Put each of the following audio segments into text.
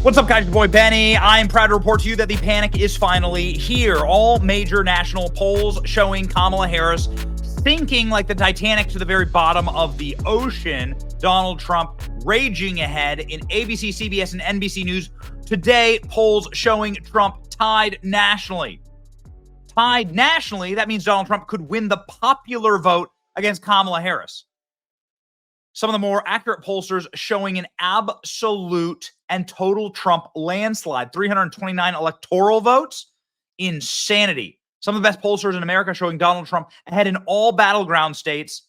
What's up, guys? Your boy Benny. I'm proud to report to you that the panic is finally here. All major national polls showing Kamala Harris sinking like the Titanic to the very bottom of the ocean. Donald Trump raging ahead in ABC, CBS, and NBC News today. Polls showing Trump tied nationally. Tied nationally, that means Donald Trump could win the popular vote against Kamala Harris. Some of the more accurate pollsters showing an absolute and total Trump landslide. 329 electoral votes. Insanity. Some of the best pollsters in America showing Donald Trump ahead in all battleground states.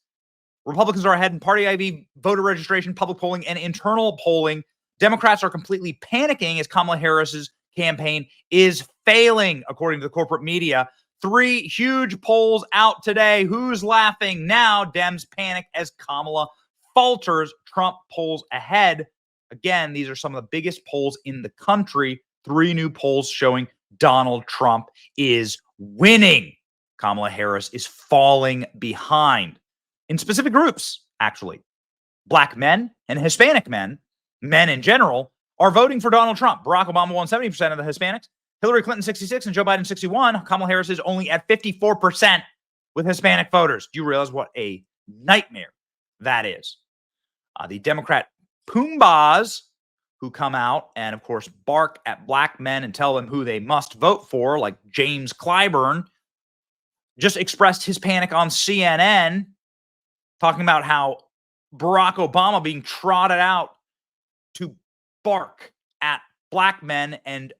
Republicans are ahead in party ID, voter registration, public polling, and internal polling. Democrats are completely panicking as Kamala Harris's campaign is failing, according to the corporate media. 3 huge polls out today. Who's laughing now? Dems panic as Kamala falters. Trump polls ahead. Again, these are some of the biggest polls in the country. 3 new polls showing Donald Trump is winning. Kamala Harris is falling behind in specific groups, actually. Black men and Hispanic men in general, are voting for Donald Trump. Barack Obama won 70% of the Hispanics. Hillary Clinton 66 and Joe Biden 61. Kamala Harris is only at 54% with Hispanic voters. Do you realize what a nightmare that is? The Democrat Poombas who come out and, of course, bark at black men and tell them who they must vote for, like James Clyburn, just expressed his panic on CNN, talking about how Barack Obama being trotted out to bark at black men and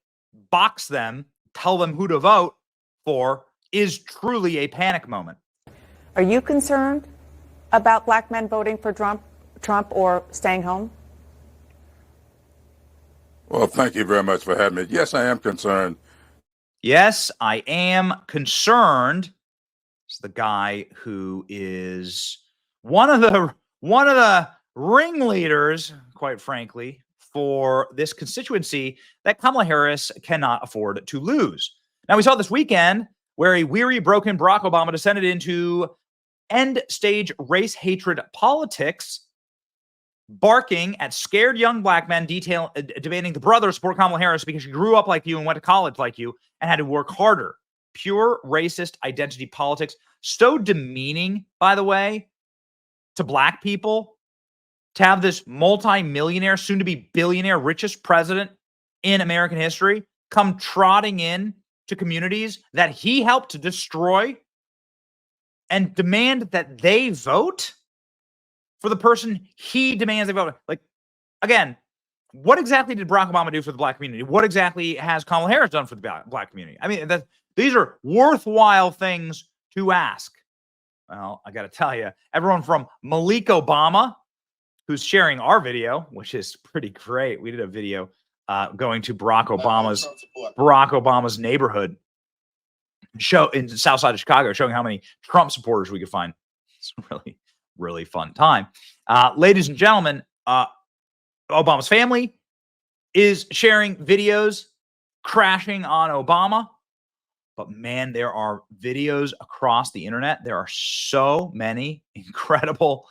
box them, tell them who to vote for, is truly a panic moment. Are you concerned about black men voting for Trump or staying home? Well, thank you very much for having me. Yes, I am concerned. Yes, I am concerned. It's the guy who is one of the ringleaders, quite frankly, for this constituency that Kamala Harris cannot afford to lose. Now, we saw this weekend where a weary, broken Barack Obama descended into end-stage race hatred politics, barking at scared young black men, debating the brother support Kamala Harris because she grew up like you and went to college like you and had to work harder. Pure racist identity politics. So demeaning, by the way, to black people, to have this multi-millionaire, soon-to-be billionaire, richest president in American history come trotting in to communities that he helped to destroy and demand that they vote for the person he demands they vote. Like, again, what exactly did Barack Obama do for the black community? What exactly has Kamala Harris done for the black community? I mean, these are worthwhile things to ask. Well, I got to tell you, everyone from Malik Obama, who's sharing our video, which is pretty great. We did a video going to Barack Obama's neighborhood show in the south side of Chicago, showing how many Trump supporters we could find. It's really, really fun time. Ladies and gentlemen, Obama's family is sharing videos crashing on Obama. But man, there are videos across the internet. There are so many incredible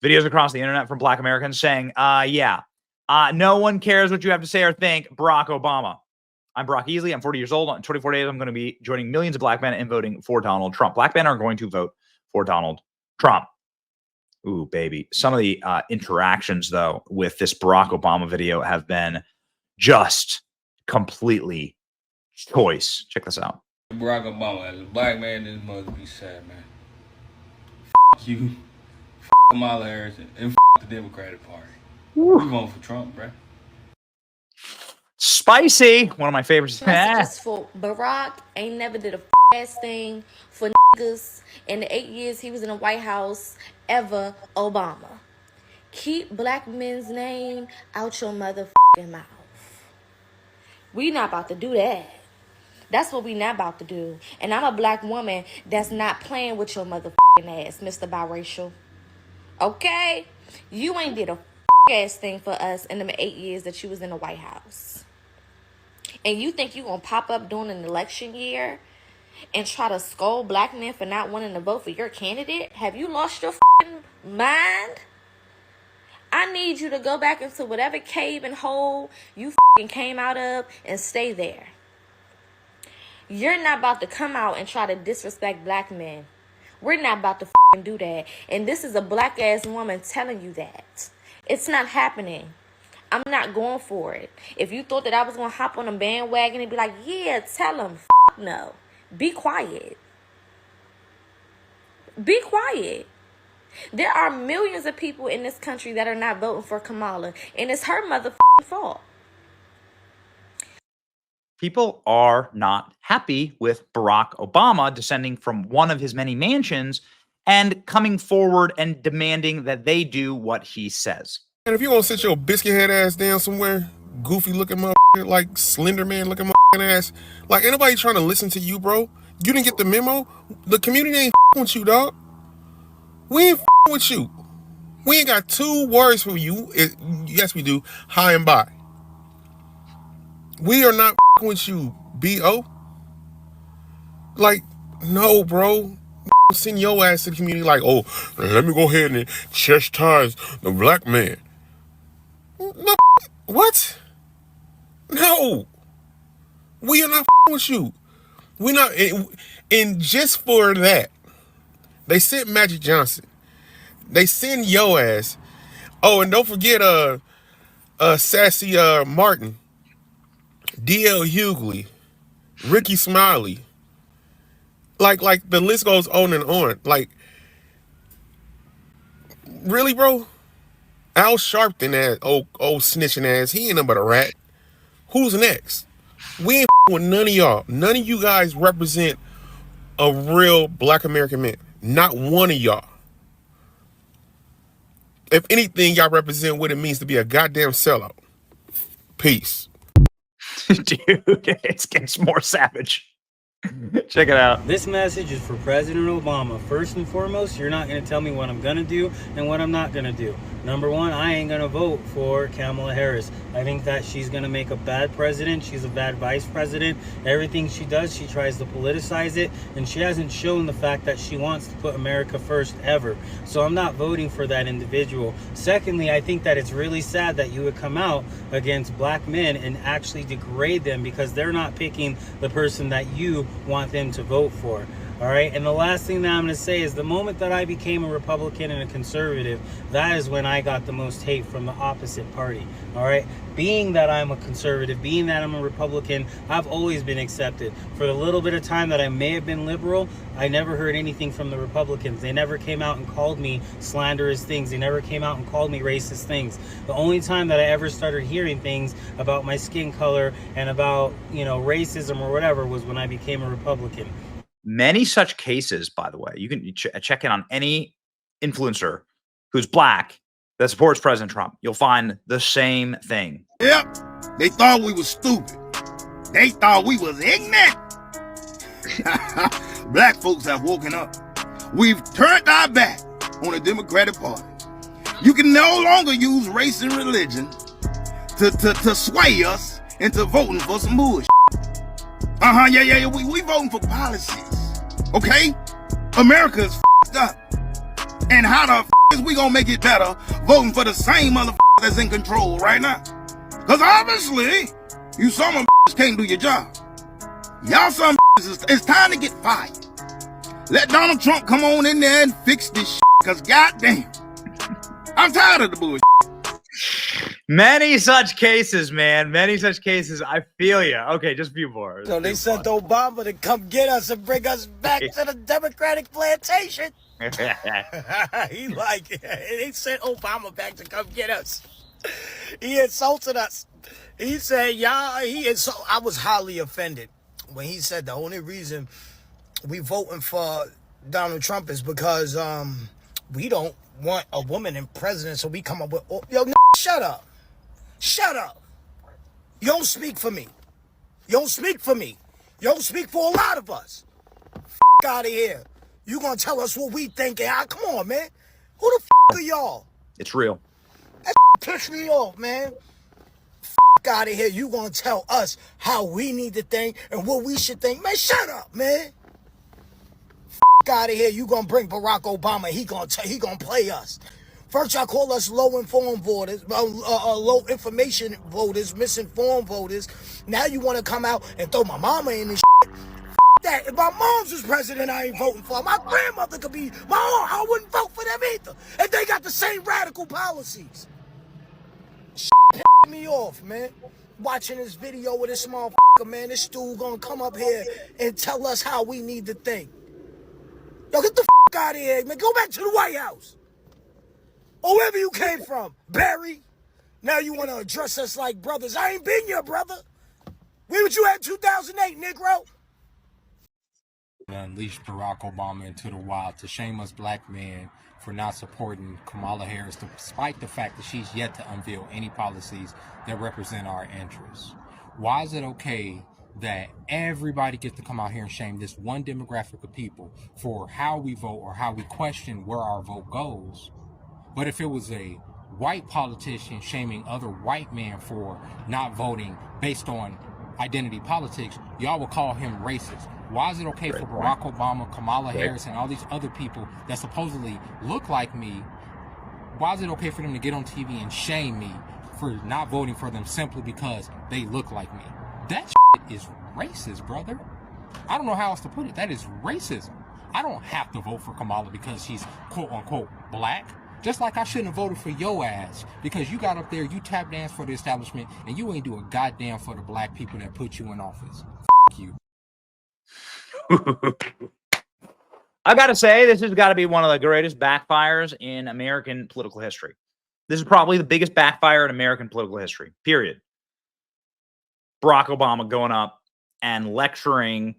videos across the internet from black Americans saying, no one cares what you have to say or think, Barack Obama. I'm Brock Easley. I'm 40 years old. In 24 days, I'm going to be joining millions of black men in voting for Donald Trump. Black men are going to vote for Donald Trump. Ooh, baby. Some of the interactions, though, with this Barack Obama video have been just completely choice. Check this out. Barack Obama, as a black man, this must be sad, man. F you, f Kamala Harris, and f the Democratic Party. We voting for Trump, bruh. Spicy. One of my favorites. Messages for Barack ain't never did a ass thing for niggas in the 8 years he was in the White House ever. Obama. Keep black men's name out your motherfucking mouth. We not about to do that. That's what we not about to do. And I'm a black woman that's not playing with your motherfucking ass, Mr. Biracial. Okay? You ain't did a ass thing for us in the 8 years that you was in the White House. And you think you gonna pop up during an election year and try to scold black men for not wanting to vote for your candidate? Have you lost your mind? I I need you to go back into whatever cave and hole you came out of and stay there. You're not about to come out and try to disrespect black men. We're not about to do that. And this is a black ass woman telling you that. It's not happening. I'm not going for it. If you thought that I was going to hop on a bandwagon and be like, yeah, tell them, no. Be quiet. Be quiet. There are millions of people in this country that are not voting for Kamala, and it's her motherfucking fault. People are not happy with Barack Obama descending from one of his many mansions and coming forward and demanding that they do what he says. And if you want to sit your biscuit head ass down somewhere, goofy looking motherfucker, like Slender Man looking motherfucking ass, like ain't nobody trying to listen to you, bro. You didn't get the memo. The community ain't with you, dog. We ain't with you. We ain't got 2 words for you. Yes, we do. High and by. We are not with you, B.O. Like, no, bro. Send your ass to the community like, oh, let me go ahead and chastise the black man. No, what? No. We are not with you. We're not. And just for that, they sent Magic Johnson. They send your ass. Oh, and don't forget Sassy Martin, D.L. Hughley, Ricky Smiley. Like the list goes on and on. Like, really, bro? Al Sharpton ass, old snitching ass, he ain't nothing but a rat. Who's next? We ain't with none of y'all. None of you guys represent a real black American man. Not one of y'all. If anything, y'all represent what it means to be a goddamn sellout. Peace. Dude, it gets more savage. Check it out. This message is for President Obama. First and foremost, you're not going to tell me what I'm going to do and what I'm not going to do. Number one, I ain't going to vote for Kamala Harris. I think that she's going to make a bad president. She's a bad vice president. Everything she does, she tries to politicize it, and she hasn't shown the fact that she wants to put America first ever. So I'm not voting for that individual. Secondly, I think that it's really sad that you would come out against black men and actually degrade them because they're not picking the person that you want them to vote for. All right. And the last thing that I'm going to say is the moment that I became a Republican and a conservative, that is when I got the most hate from the opposite party. All right. Being that I'm a conservative, being that I'm a Republican, I've always been accepted. For the little bit of time that I may have been liberal, I never heard anything from the Republicans. They never came out and called me slanderous things. They never came out and called me racist things. The only time that I ever started hearing things about my skin color and about, racism or whatever was when I became a Republican. Many such cases, by the way, you can check in on any influencer who's black that supports President Trump. You'll find the same thing. Yep, they thought we was stupid. They thought we was ignorant. Black folks have woken up. We've turned our back on the Democratic Party. You can no longer use race and religion to sway us into voting for some bullshit. Yeah. We voting for policies. Okay? America is f***ed up. And how the f*** is we gonna make it better voting for the same motherfucker that's in control right now? Because obviously, you some of can't do your job. Y'all some it's time to get fired. Let Donald Trump come on in there and fix this shit, because goddamn, I'm tired of the bullshit. Many such cases, man. Many such cases. I feel you. Okay, just a few more. So they sent Obama to come get us and bring us back to the Democratic plantation. They sent Obama back to come get us. He insulted us. He said, I was highly offended when he said the only reason we voting for Donald Trump is because we don't want a woman in president, so we come up with shut up. Shut up. You don't speak for me. You don't speak for me. You don't speak for a lot of us. Out of here. You gonna tell us what we think? Come on, man. Who the are y'all? It's real. That pissed me off, man. Out of here. You gonna tell us how we need to think and what we should think? Man, shut up, man. Out of here. You gonna bring Barack Obama. He gonna play us. First, y'all call us low-informed voters, low information voters, misinformed voters. Now you want to come out and throw my mama in this shit. That if my mom's was president, I ain't voting for her. My grandmother could be my aunt. I wouldn't vote for them either. And they got the same radical policies. Shit pissed me off, man. Watching this video with this motherfucker, man. This dude gonna come up here and tell us how we need to think. Yo, get the out of here, man. Go back to the White House. Or wherever you came from, Barry. Now you want to address us like brothers. I ain't been your brother. Where was you at 2008, Negro? Unleash Barack Obama into the wild to shame us black men for not supporting Kamala Harris, despite the fact that she's yet to unveil any policies that represent our interests. Why is it okay that everybody gets to come out here and shame this one demographic of people for how we vote or how we question where our vote goes? But if it was a white politician shaming other white men for not voting based on identity politics, y'all will call him racist. Why is it okay for Barack Obama, Kamala Harris, and all these other people that supposedly look like me, why is it okay for them to get on TV and shame me for not voting for them simply because they look like me? That shit is racist, brother. I don't know how else to put it. That is racism. I don't have to vote for Kamala because she's quote-unquote black. Just like I shouldn't have voted for your ass because you got up there, you tap dance for the establishment, and you ain't do a goddamn for the black people that put you in office. F you. I gotta say, this has got to be one of the greatest backfires in American political history. This is probably the biggest backfire in American political history, period. Barack Obama going up and lecturing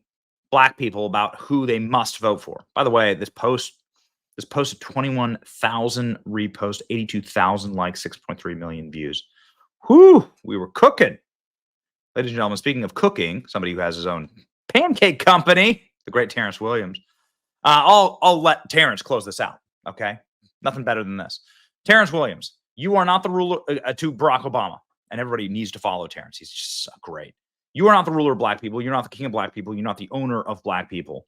black people about who they must vote for. By the way, this posted 21,000 reposts, 82,000 likes, 6.3 million views. Whew, we were cooking. Ladies and gentlemen, speaking of cooking, somebody who has his own pancake company, the great Terrence Williams. I'll let Terrence close this out, okay? Nothing better than this. Terrence Williams, you are not the ruler to Barack Obama, and everybody needs to follow Terrence. He's just so great. You are not the ruler of black people. You're not the king of black people. You're not the owner of black people.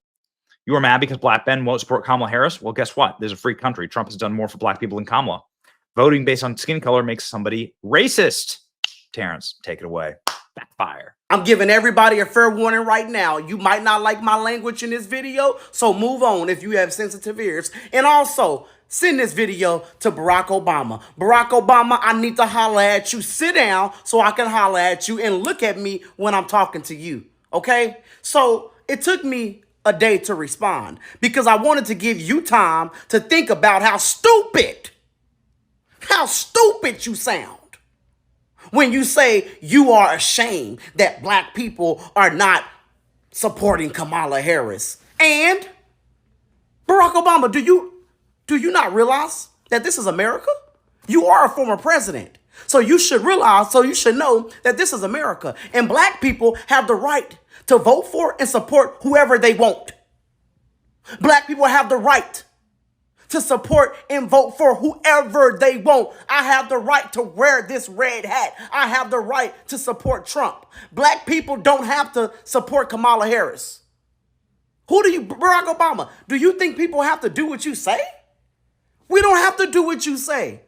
You are mad because black men won't support Kamala Harris? Well, guess what? There's a free country. Trump has done more for black people than Kamala. Voting based on skin color makes somebody racist. Terrence, take it away. Backfire. I'm giving everybody a fair warning right now. You might not like my language in this video, so move on if you have sensitive ears. And also, send this video to Barack Obama. Barack Obama, I need to holler at you. Sit down so I can holler at you and look at me when I'm talking to you, okay? So it took me a day to respond because I wanted to give you time to think about how stupid you sound when you say you are ashamed that black people are not supporting Kamala Harris. And Barack Obama, do you not realize that this is America? You are a former president. So you should know that this is America. And black people have the right to vote for and support whoever they want. Black people have the right to support and vote for whoever they want. I have the right to wear this red hat. I have the right to support Trump. Black people don't have to support Kamala Harris. Barack Obama, do you think people have to do what you say? We don't have to do what you say.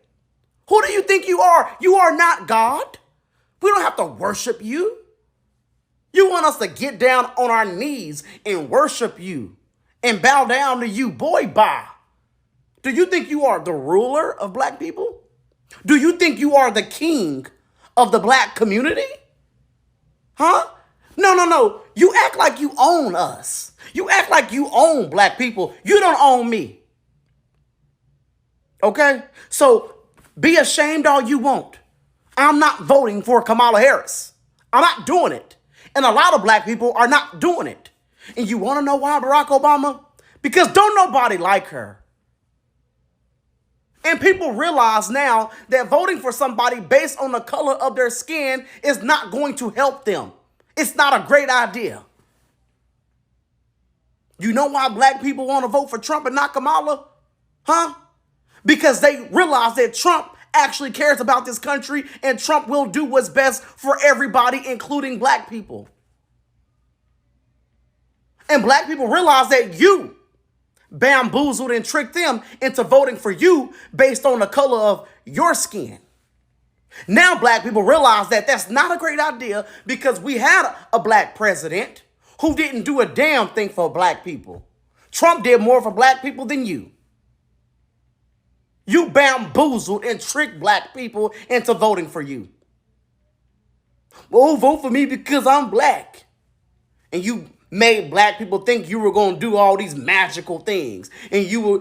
Who do you think you are? You are not God. We don't have to worship you. You want us to get down on our knees and worship you and bow down to you, boy, bye. Do you think you are the ruler of black people? Do you think you are the king of the black community? Huh? No. You act like you own us. You act like you own black people. You don't own me. Okay? So be ashamed all you want. I'm not voting for Kamala Harris. I'm not doing it. And a lot of black people are not doing it. And you want to know why, Barack Obama? Because don't nobody like her. And people realize now that voting for somebody based on the color of their skin is not going to help them. It's not a great idea. You know why black people want to vote for Trump and not Kamala? Huh? Because they realize that Trump actually cares about this country and Trump will do what's best for everybody, including black people. And black people realize that you bamboozled and tricked them into voting for you based on the color of your skin. Now black people realize that that's not a great idea because we had a black president who didn't do a damn thing for black people. Trump did more for black people than you. You bamboozled and tricked black people into voting for you. Well, vote for me because I'm black. And you made black people think you were going to do all these magical things. And you were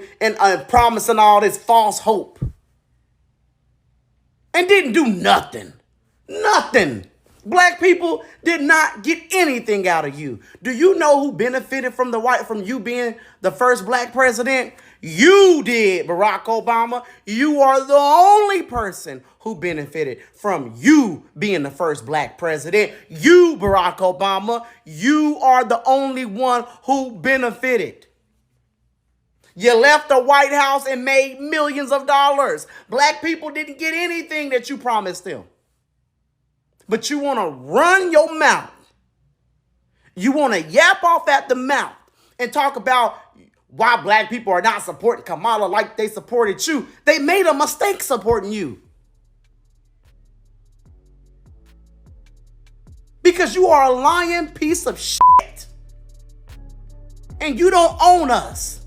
promising all this false hope. And didn't do nothing. Nothing. Black people did not get anything out of you. Do you know who benefited from you being the first black president? You did, Barack Obama. You are the only person who benefited from you being the first black president. You, Barack Obama, you are the only one who benefited. You left the White House and made millions of dollars. Black people didn't get anything that you promised them. But you want to run your mouth. You want to yap off at the mouth and talk about why black people are not supporting Kamala like they supported you. They made a mistake supporting you. Because you are a lying piece of shit. And you don't own us.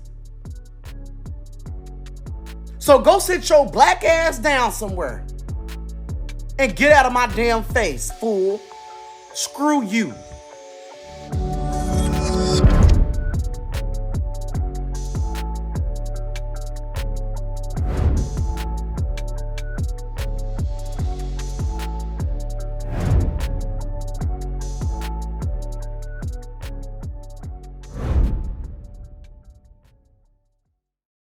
So go sit your black ass down somewhere. And get out of my damn face, fool. Screw you.